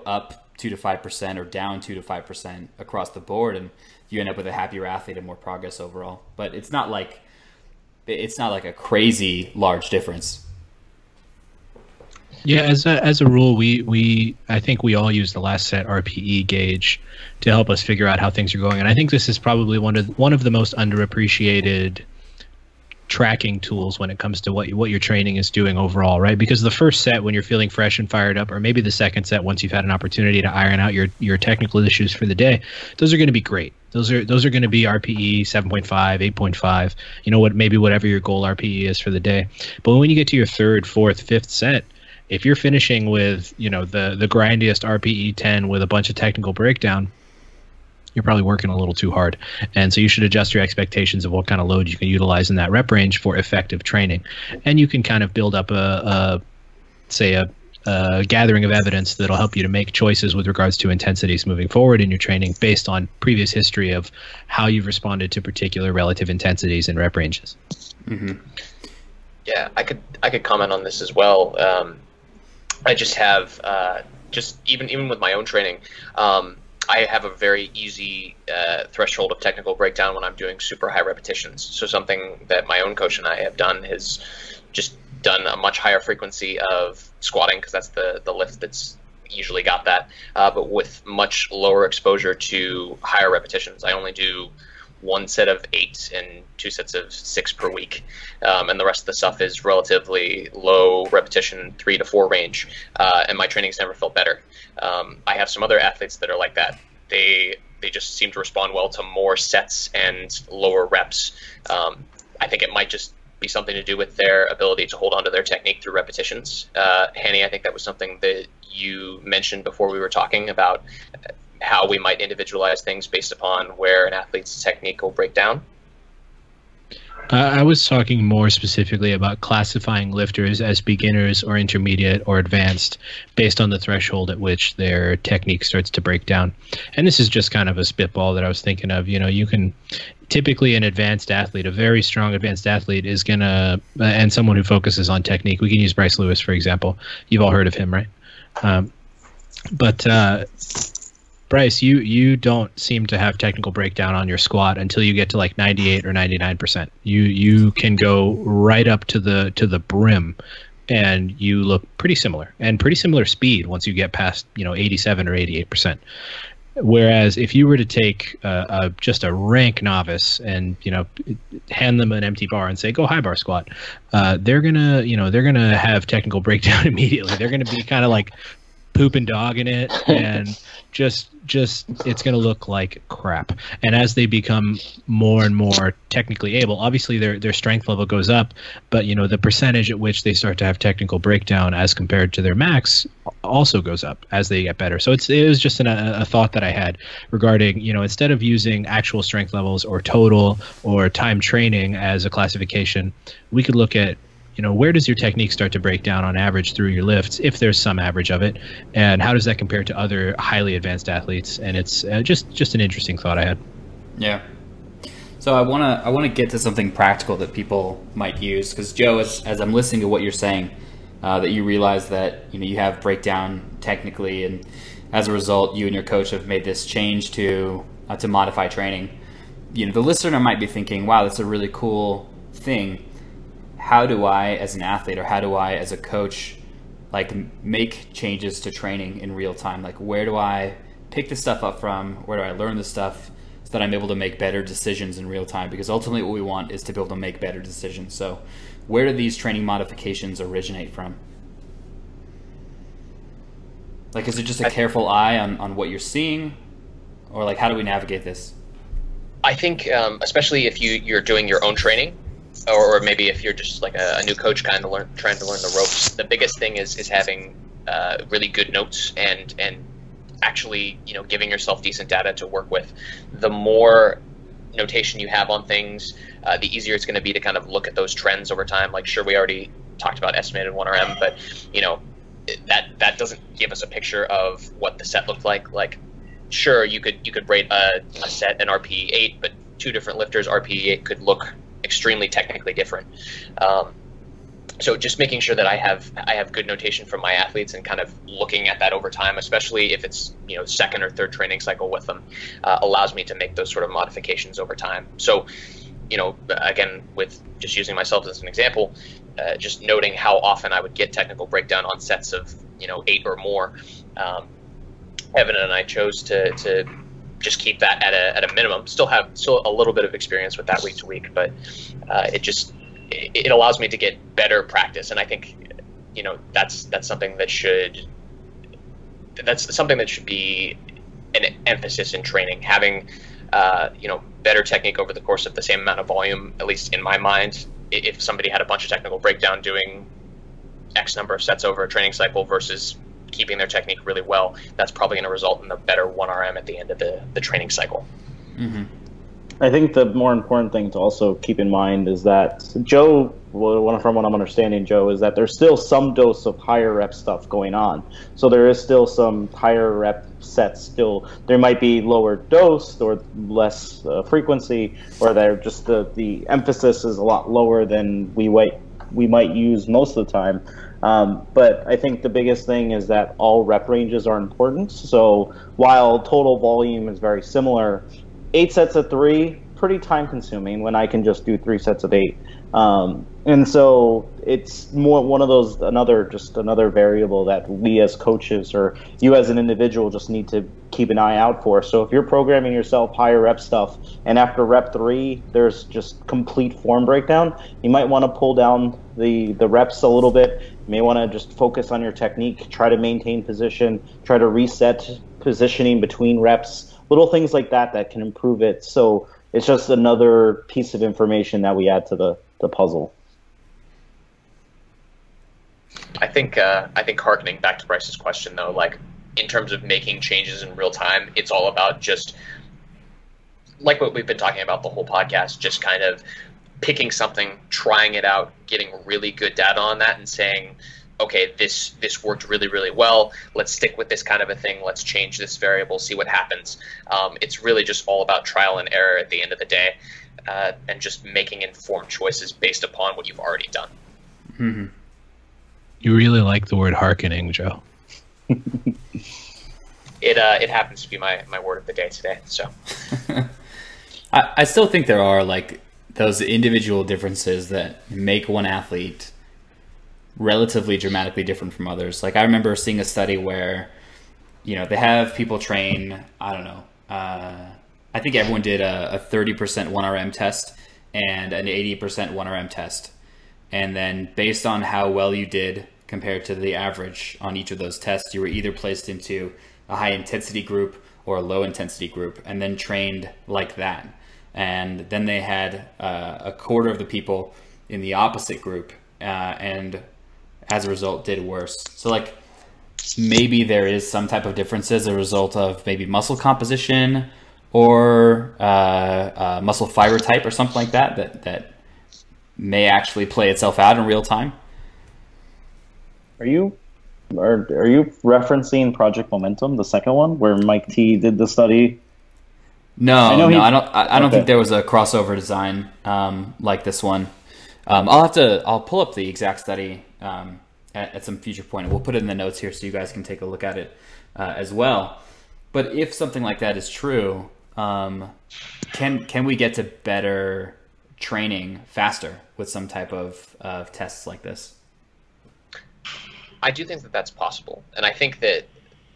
up 2 to 5% or down 2 to 5% across the board, and you end up with a happier athlete and more progress overall. But it's not like a crazy large difference. Yeah, as a rule, I think we all use the last set RPE gauge to help us figure out how things are going, and I think this is probably one of the most underappreciated tracking tools when it comes to what your training is doing overall, right? Because the first set, when you're feeling fresh and fired up, or maybe the second set once you've had an opportunity to iron out your technical issues for the day, those are going to be great. Those are going to be RPE 7.5, 8.5, whatever your goal RPE is for the day. But when you get to your third, fourth, fifth set, if you're finishing with the grindiest RPE 10 with a bunch of technical breakdown, you're probably working a little too hard. And so you should adjust your expectations of what kind of load you can utilize in that rep range for effective training. And you can kind of build up a gathering of evidence that'll help you to make choices with regards to intensities moving forward in your training based on previous history of how you've responded to particular relative intensities and rep ranges. Mm-hmm. Yeah, I could comment on this as well. I just have even with my own training, I have a very easy threshold of technical breakdown when I'm doing super high repetitions. So something that my own coach and I have done is just done a much higher frequency of squatting, because that's the lift that's usually got that, but with much lower exposure to higher repetitions. I only do 1 set of 8 and 2 sets of 6 per week, and the rest of the stuff is relatively low repetition, 3 to 4 range, and my training's never felt better. I have some other athletes that are like that. They just seem to respond well to more sets and lower reps. I think it might just be something to do with their ability to hold on to their technique through repetitions. Hani, I think that was something that you mentioned before we were talking about how we might individualize things based upon where an athlete's technique will break down. I was talking more specifically about classifying lifters as beginners or intermediate or advanced based on the threshold at which their technique starts to break down. And this is just kind of a spitball that I was thinking of. You can typically an advanced athlete, a very strong advanced athlete is going to, and someone who focuses on technique, we can use Bryce Lewis, for example. You've all heard of him, right? Bryce, you don't seem to have technical breakdown on your squat until you get to like 98 or 99%. You can go right up to the brim, and you look pretty similar speed once you get past 87 or 88%. Whereas if you were to take just a rank novice and hand them an empty bar and say go high bar squat, they're gonna have technical breakdown immediately. They're gonna be kind of like poop and dog in it, and just it's going to look like crap. And as they become more and more technically able, obviously their strength level goes up, but the percentage at which they start to have technical breakdown as compared to their max also goes up as they get better. So it was just a thought that I had regarding, instead of using actual strength levels or total or time training as a classification, we could look at where does your technique start to break down on average through your lifts, if there's some average of it, and how does that compare to other highly advanced athletes? And it's just an interesting thought I had. Yeah. So I want to get to something practical that people might use, because Joe, as I'm listening to what you're saying, that you realize that you have breakdown technically, and as a result, you and your coach have made this change to modify training. The listener might be thinking, "Wow, that's a really cool thing. How do I, as an athlete, or how do I, as a coach, make changes to training in real time? Where do I pick this stuff up from? Where do I learn this stuff so that I'm able to make better decisions in real time?" Because ultimately what we want is to be able to make better decisions. So where do these training modifications originate from? Is it just a careful eye on what you're seeing? Or how do we navigate this? I think, especially if you're doing your own training, or maybe if you're just a new coach trying to learn the ropes, the biggest thing is having really good notes and actually giving yourself decent data to work with. The more notation you have on things, the easier it's going to be to kind of look at those trends over time. Sure, we already talked about estimated 1RM, but that doesn't give us a picture of what the set looked like. Sure, you could rate a set an RPE 8, but 2 different lifters RPE 8 could look extremely technically different. So just making sure that I have good notation from my athletes and kind of looking at that over time, especially if it's second or third training cycle with them, allows me to make those sort of modifications over time. So again, with just using myself as an example, just noting how often I would get technical breakdown on sets of 8 or more. Evan and I chose to just keep that at a minimum. Still a little bit of experience with that week to week, but it allows me to get better practice, and I think that's something that should be an emphasis in training. Having better technique over the course of the same amount of volume, at least in my mind. If somebody had a bunch of technical breakdown doing X number of sets over a training cycle versus keeping their technique really well, that's probably going to result in a better 1RM at the end of the training cycle. Mm-hmm. I think the more important thing to also keep in mind is that Joe, from what I'm understanding, Joe, is that there's still some dose of higher rep stuff going on. So there is still some higher rep sets still. There might be lower dose or less frequency, or they're just the emphasis is a lot lower than we might use most of the time. But I think the biggest thing is that all rep ranges are important. So while total volume is very similar, 8 sets of 3, pretty time consuming when I can just do 3 sets of 8. And so it's more one of those, another variable that we as coaches or you as an individual just need to keep an eye out for. So if you're programming yourself higher rep stuff and after rep 3, there's just complete form breakdown, you might want to pull down the reps a little bit. You may want to just focus on your technique, try to maintain position, try to reset positioning between reps. Little things like that can improve it. So it's just another piece of information that we add to the puzzle. I think harkening back to Bryce's question though, like in terms of making changes in real time, it's all about just like what we've been talking about the whole podcast, just kind of picking something, trying it out, getting really good data on that and saying, okay, this worked really, really well. Let's stick with this kind of a thing. Let's change this variable, see what happens. It's really just all about trial and error at the end of the day, and just making informed choices based upon what you've already done. Mm-hmm. You really like the word hearkening, Joe. It happens to be my word of the day today. So I still think there are like those individual differences that make one athlete relatively dramatically different from others. Like I remember seeing a study where, they have people train, I don't know, I think everyone did a 30% 1RM test and an 80% 1RM test. And then based on how well you did compared to the average on each of those tests, you were either placed into a high intensity group or a low intensity group and then trained like that. And then they had a quarter of the people in the opposite group and as a result did worse. So like maybe there is some type of difference as a result of maybe muscle composition or muscle fiber type or something like that may actually play itself out in real time. Are you referencing Project Momentum, the second one where Mike T did the study? No, I don't think there was a crossover design like this one. I'll pull up the exact study at some future point, and we'll put it in the notes here so you guys can take a look at it as well. But if something like that is true, can we get to better training faster with some type of tests like this? I do think that that's possible, and I think that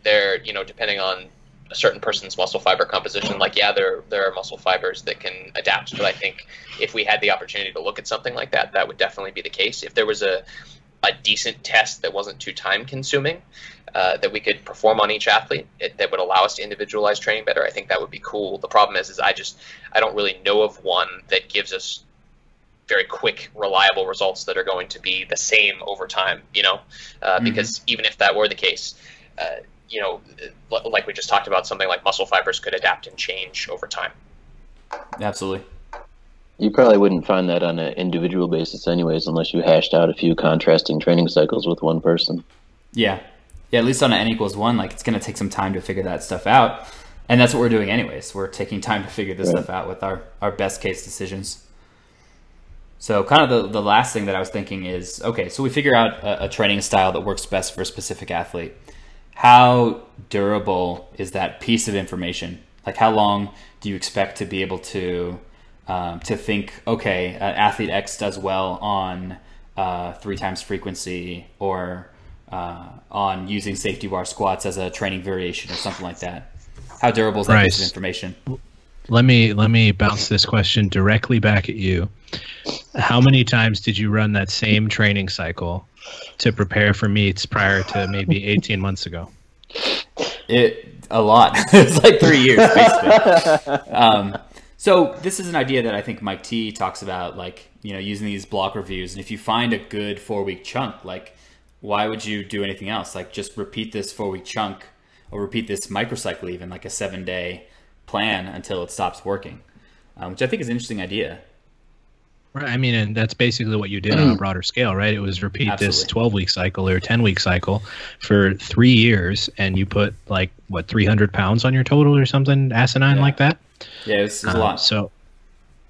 there, depending on a certain person's muscle fiber composition, like there are muscle fibers that can adapt, but I think if we had the opportunity to look at something like that, that would definitely be the case. If there was a decent test that wasn't too time consuming, that we could perform on each athlete, that would allow us to individualize training better, I think that would be cool. The problem is I don't really know of one that gives us very quick, reliable results that are going to be the same over time, because even if that were the case, like we just talked about, something like muscle fibers could adapt and change over time. Absolutely. You probably wouldn't find that on an individual basis anyways, unless you hashed out a few contrasting training cycles with one person. Yeah, at least on an N=1, like it's going to take some time to figure that stuff out. And that's what we're doing anyways. We're taking time to figure this stuff out with our best case decisions. So kind of the last thing that I was thinking is, okay, so we figure out a training style that works best for a specific athlete. How durable is that piece of information? Like, how long do you expect to be able to think, okay, athlete X does well on 3 times frequency, or on using safety bar squats as a training variation or something like that? How durable is that piece of information? Let me bounce this question directly back at you. How many times did you run that same training cycle to prepare for meets prior to maybe 18 months ago? A lot. It's like 3 years, basically. So this is an idea that I think Mike T talks about, like, using these block reviews. And if you find a good 4-week chunk, like, why would you do anything else? Like, just repeat this 4-week chunk, or repeat this microcycle, even like a 7-day plan until it stops working, which I think is an interesting idea. Right. I mean, and that's basically what you did on a broader scale, right? It was repeat this 12-week cycle or 10-week cycle for 3 years, and you put, like, what, 300 pounds on your total or something asinine like that? Yeah, it's a lot. So,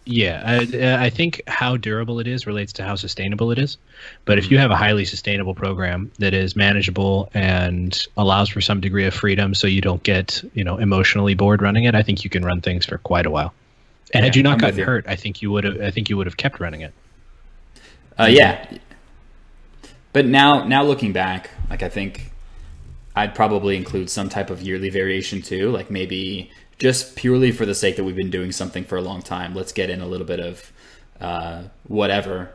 yeah, I think how durable it is relates to how sustainable it is. But if you have a highly sustainable program that is manageable and allows for some degree of freedom, so you don't get, emotionally bored running it, I think you can run things for quite a while. And had you not gotten hurt, I think you would have kept running it. Yeah. But now looking back, like, I think I'd probably include some type of yearly variation too, like maybe just purely for the sake that we've been doing something for a long time. Let's get in a little bit of whatever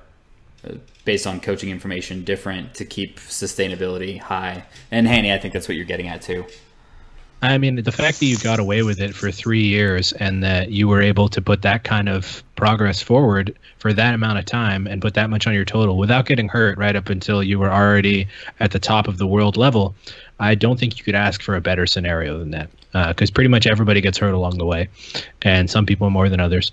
based on coaching information different to keep sustainability high. And Hani, I think that's what you're getting at too. I mean, the fact that you got away with it for 3 years and that you were able to put that kind of progress forward for that amount of time and put that much on your total without getting hurt right up until you were already at the top of the world level, I don't think you could ask for a better scenario than that, because pretty much everybody gets hurt along the way, and some people more than others.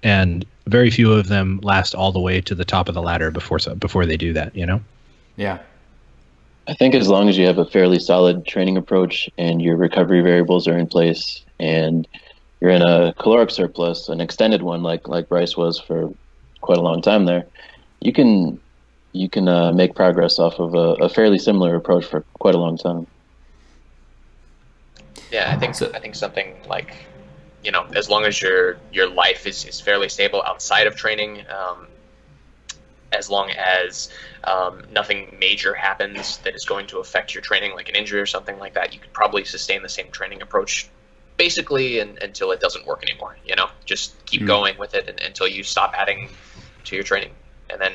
And very few of them last all the way to the top of the ladder before they do that, Yeah. I think as long as you have a fairly solid training approach and your recovery variables are in place and you're in a caloric surplus, an extended one like Bryce was for quite a long time there, you can make progress off of a fairly similar approach for quite a long time. Yeah, I think something like, as long as your life is fairly stable outside of training, as long as nothing major happens that is going to affect your training, like an injury or something like that, you could probably sustain the same training approach basically until it doesn't work anymore. Just keep going with it until you stop adding to your training, and then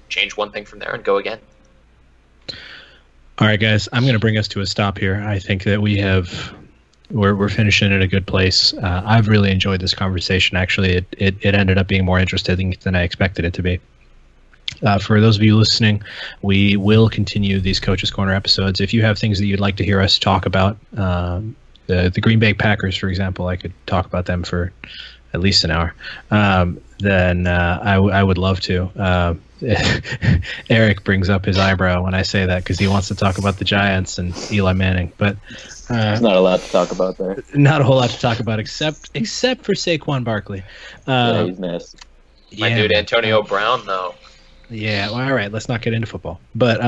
change one thing from there and go again. All right, guys, I'm going to bring us to a stop here. I think that we're finishing at a good place. I've really enjoyed this conversation. Actually, it ended up being more interesting than I expected it to be. For those of you listening, we will continue these Coach's Corner episodes. If you have things that you'd like to hear us talk about, the Green Bay Packers, for example, I could talk about them for at least an hour. Then I would love to. Eric brings up his eyebrow when I say that because he wants to talk about the Giants and Eli Manning, but there's not a lot to talk about there. Not a whole lot to talk about except for Saquon Barkley. Yeah, he's nasty. My dude Antonio Brown, though. Yeah, well, all right, let's not get into football. But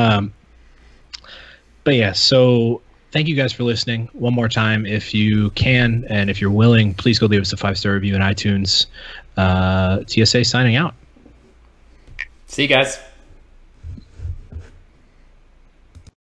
yeah, so thank you guys for listening. One more time, if you can and if you're willing, please go leave us a 5-star review in iTunes. TSA signing out. See you guys.